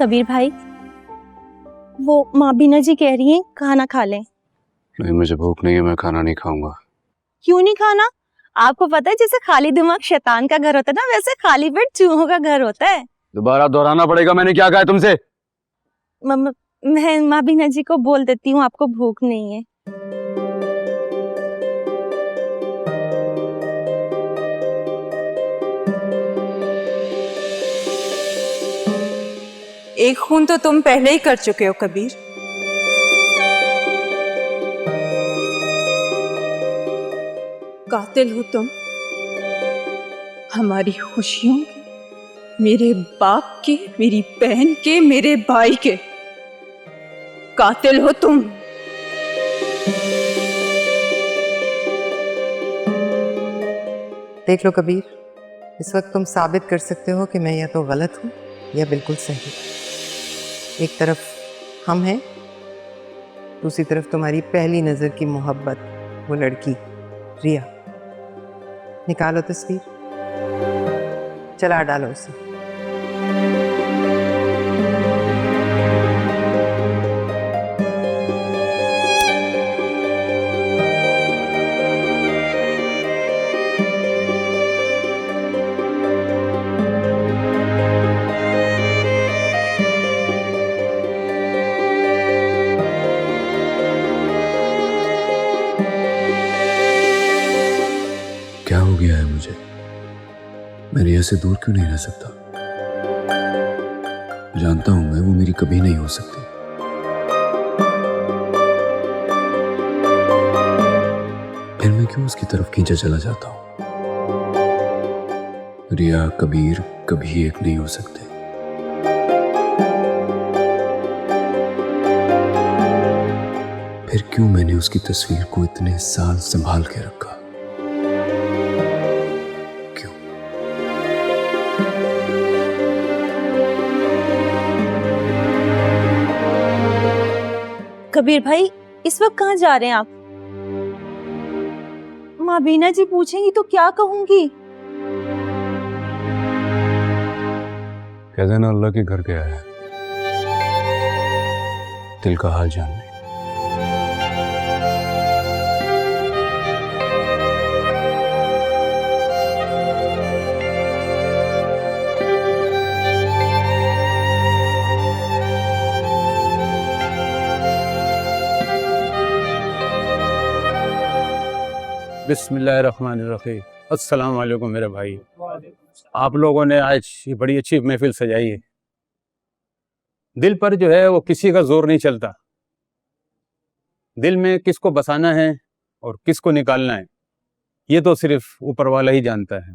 कबीर भाई, वो माँ बीना जी कह रही हैं खाना खा लें। नहीं, मुझे भूख नहीं है, मैं खाना नहीं खाऊंगा। क्यों नहीं खाना? आपको पता है जैसे खाली दिमाग शैतान का घर होता है ना, वैसे खाली पेट चूहों का घर होता है। दोबारा दोहराना पड़ेगा, मैंने क्या कहा है तुमसे? मैं माँ बीना जी को बोल देती हूँ आपको भूख नहीं है। एक खून तो तुम पहले ही कर चुके हो कबीर। कातिल हो तुम हमारी खुशियों के, मेरे बाप के, मेरी बहन के, मेरे भाई के। कातिल हो तुम। देख लो कबीर, इस वक्त तुम साबित कर सकते हो कि मैं या तो गलत हूँ या बिल्कुल सही। एक तरफ हम हैं, दूसरी तरफ तुम्हारी पहली नज़र की मोहब्बत, वो लड़की रिया। निकालो तस्वीर, चला डालो उसे। क्या हो गया है मुझे? मैं रिया से दूर क्यों नहीं रह सकता? जानता हूं मैं, वो मेरी कभी नहीं हो सकती। फिर मैं क्यों उसकी तरफ खींचा चला जाता हूं? रिया कबीर कभी एक नहीं हो सकते। फिर क्यों मैंने उसकी तस्वीर को इतने साल संभाल के रखा? कबीर भाई, इस वक्त कहाँ जा रहे हैं आप? माँ बीना जी पूछेंगी तो क्या कहूंगी? कह देना अल्लाह के घर गया है, दिल का हाल जानने। बिस्मिल्लाहिर्रहमानिर्रहीम। अस्सलाम वालेकुम मेरे भाई। आप लोगों ने आज ये बड़ी अच्छी महफिल सजाई है। दिल पर जो है वो किसी का जोर नहीं चलता। दिल में किसको बसाना है और किसको निकालना है, ये तो सिर्फ ऊपर वाला ही जानता है।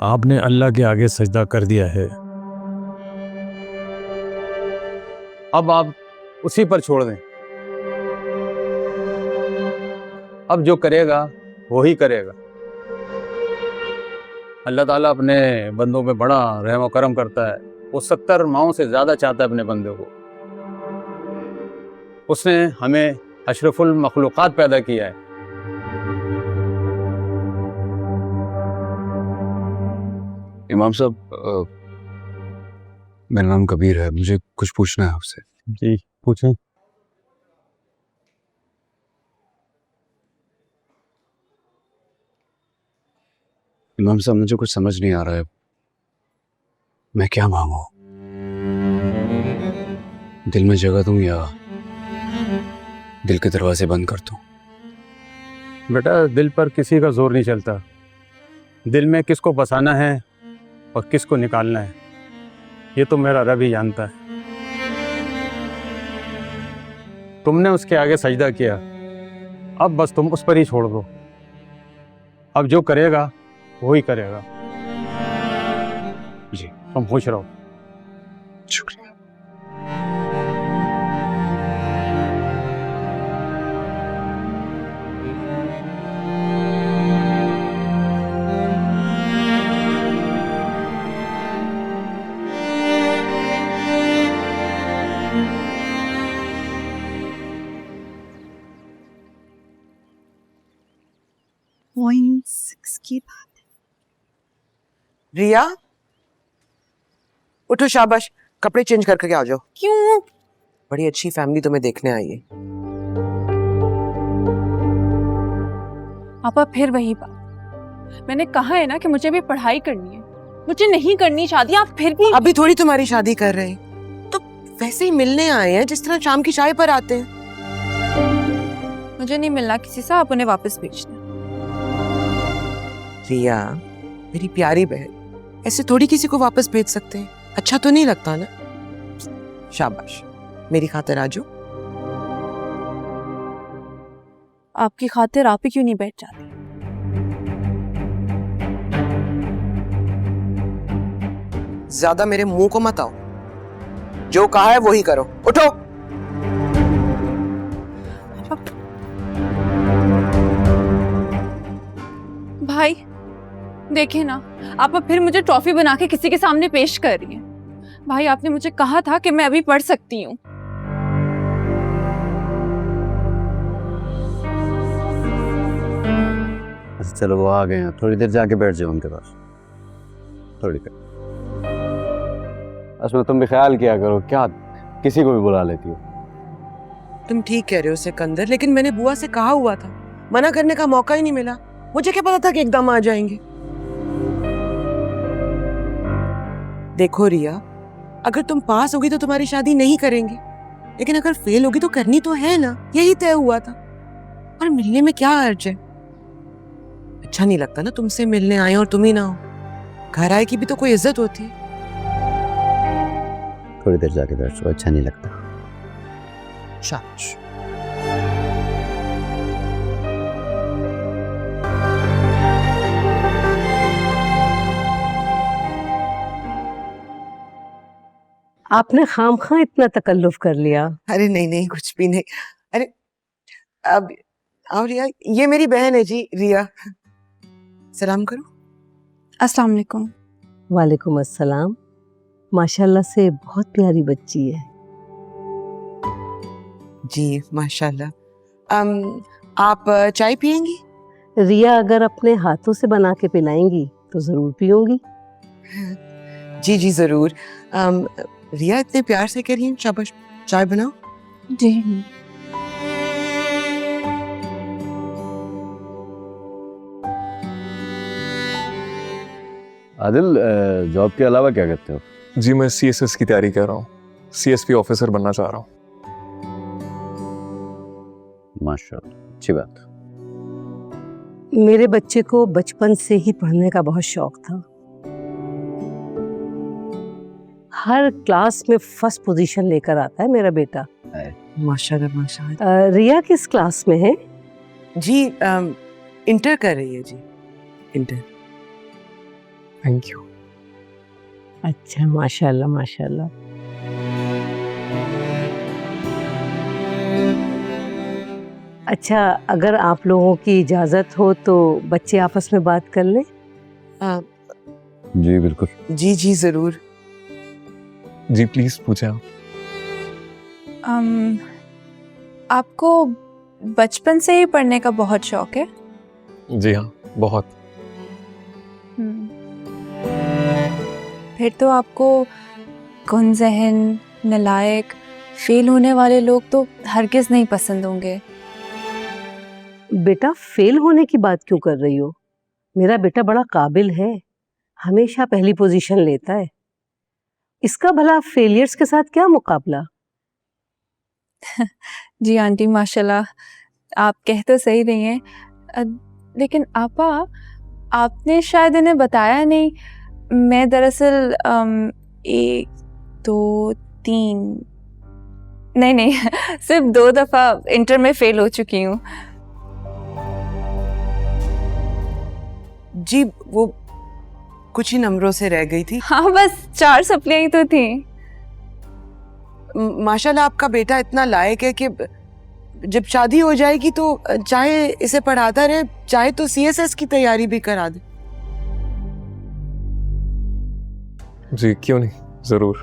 आपने अल्लाह के आगे सजदा कर दिया है, अब आप उसी पर छोड़ दें। अब जो करेगा वो ही करेगा। अल्लाह ताला अपने बंदों पे बड़ा रहम व करम करता है। वो 70 माओं से ज़्यादा चाहता है अपने बंदे को। उसने हमें अशरफुल मखलूक़ात पैदा किया है। इमाम साहब, मेरा नाम कबीर है, मुझे कुछ पूछना है आपसे। जी पूछें। इमाम साहब, मुझे कुछ समझ नहीं आ रहा है, मैं क्या मांगू? दिल में जगह दूं या दिल के दरवाजे बंद कर दूं? बेटा, दिल पर किसी का जोर नहीं चलता। दिल में किसको बसाना है और किसको निकालना है, ये तो मेरा रब ही जानता है। तुमने उसके आगे सजदा किया, अब बस तुम उस पर ही छोड़ दो। अब जो करेगा वो ही करेगा। जी, तुम खुश रहो। शुक्रिया। .6 की बात। रिया, उठो, शाबाश, कपड़े चेंज करके आ जाओ। क्यों? बड़ी अच्छी फैमिली तुम्हें देखने आई है। पापा फिर वही बात, मैंने कहा है ना कि मुझे भी पढ़ाई करनी है, मुझे नहीं करनी शादी। आप फिर भी अभी थोड़ी तुम्हारी शादी कर रहे हैं, तो वैसे ही मिलने आए हैं जिस तरह शाम की चाय पर आते हैं। मुझे नहीं मिलना किसी से, आप उन्हें वापस भेज दें। रिया, मेरी प्यारी बहन, ऐसे थोड़ी किसी को वापस भेज सकते हैं, अच्छा तो नहीं लगता ना। शाबाश, मेरी खातिर आ जाओ। आपकी खातिर आप ही क्यों नहीं बैठ जाती? ज्यादा मेरे मुंह को मत आओ, जो कहा है वही करो। उठो। भाई देखे ना, आप अब फिर मुझे ट्रॉफी बना के किसी के सामने पेश कर रही हैं। भाई आपने मुझे कहा था कि मैं अभी पढ़ सकती हूँ। अच्छा चलो, वो आ गए हैं, थोड़ी देर जाके बैठ जाओ उनके पास, थोड़ी देर। उसमें तुम भी ख्याल किया करो, क्या किसी को भी बुला लेती हो। तुम ठीक कह रहे हो सिकंदर, लेकिन मैंने बुआ से कहा हुआ था, मना करने का मौका ही नहीं मिला। मुझे क्या पता था कि एकदम आ जाएंगे। देखो रिया, अगर तुम पास होगी तो तुम्हारी शादी नहीं करेंगे, लेकिन अगर फेल होगी तो करनी तो है ना, यही तय हुआ था। और मिलने में क्या अर्ज है? अच्छा नहीं लगता ना तुमसे मिलने आए और तुम ही ना हो। घर आए की भी तो कोई इज्जत होती है। थोड़ी देर जाके बैठ जाओ, अच्छा नहीं लगता। शाबाश। आपने खामखा इतना तकल्लुफ कर लिया। अरे नहीं नहीं, कुछ भी नहीं। अरे अब और रिया, ये मेरी बहन है जी, रिया। सलाम करो। अस्सलाम वालेकुम। वालेकुम अस्सलाम। माशाल्लाह से बहुत प्यारी बच्ची है। जी माशाल्लाह। आप चाय पियेंगी? रिया अगर अपने हाथों से बना के पिलाएंगी तो जरूर पीऊंगी। जी जी जरूर। रिया इतने प्यार से कह रही हैं, शाबाश, चाय बनाओ। जी। आदिल, जॉब के अलावा क्या करते हो? जी मैं CSS की तैयारी कर रहा हूँ, CSP ऑफिसर बनना चाह रहा हूँ। माशाल्लाह, अच्छी बात। मेरे बच्चे को बचपन से ही पढ़ने का बहुत शौक था। हर क्लास में फर्स्ट पोजीशन लेकर आता है मेरा बेटा। माशाल्लाह माशाल्लाह। रिया किस क्लास में है? जी इंटर कर रही है जी, इंटर। Thank you. अच्छा, माशाल्लाह माशाल्लाह। अच्छा, अगर आप लोगों की इजाजत हो तो बच्चे आपस में बात कर लें। जी बिल्कुल। जी जी जरूर। जी प्लीज पूछें आप। आपको बचपन से ही पढ़ने का बहुत शौक है? जी हाँ, बहुत। फिर तो आपको गुनज़हन, नालायक, फेल होने वाले लोग तो हरगिज़ नहीं पसंद होंगे। बेटा, फेल होने की बात क्यों कर रही हो? मेरा बेटा बड़ा काबिल है, हमेशा पहली पोजीशन लेता है। इसका भला फेलियर्स के साथ क्या मुकाबला? जी आंटी, माशाल्लाह, आप कह तो सही रही हैं। लेकिन आपा, आपने शायद इन्हें बताया नहीं, मैं दरअसल 1 2 3 नहीं सिर्फ 2 दफ़ा इंटर में फेल हो चुकी हूँ। जी वो कुछ ही नंबरों से रह गई थी। हाँ, बस 4 सप्लियाँ ही तो थी। माशाल्लाह आपका बेटा इतना लायक है कि जब शादी हो जाएगी तो चाहे इसे पढ़ाता रहे, चाहे तो CSS की तैयारी भी करा दे। जी क्यों नहीं, जरूर।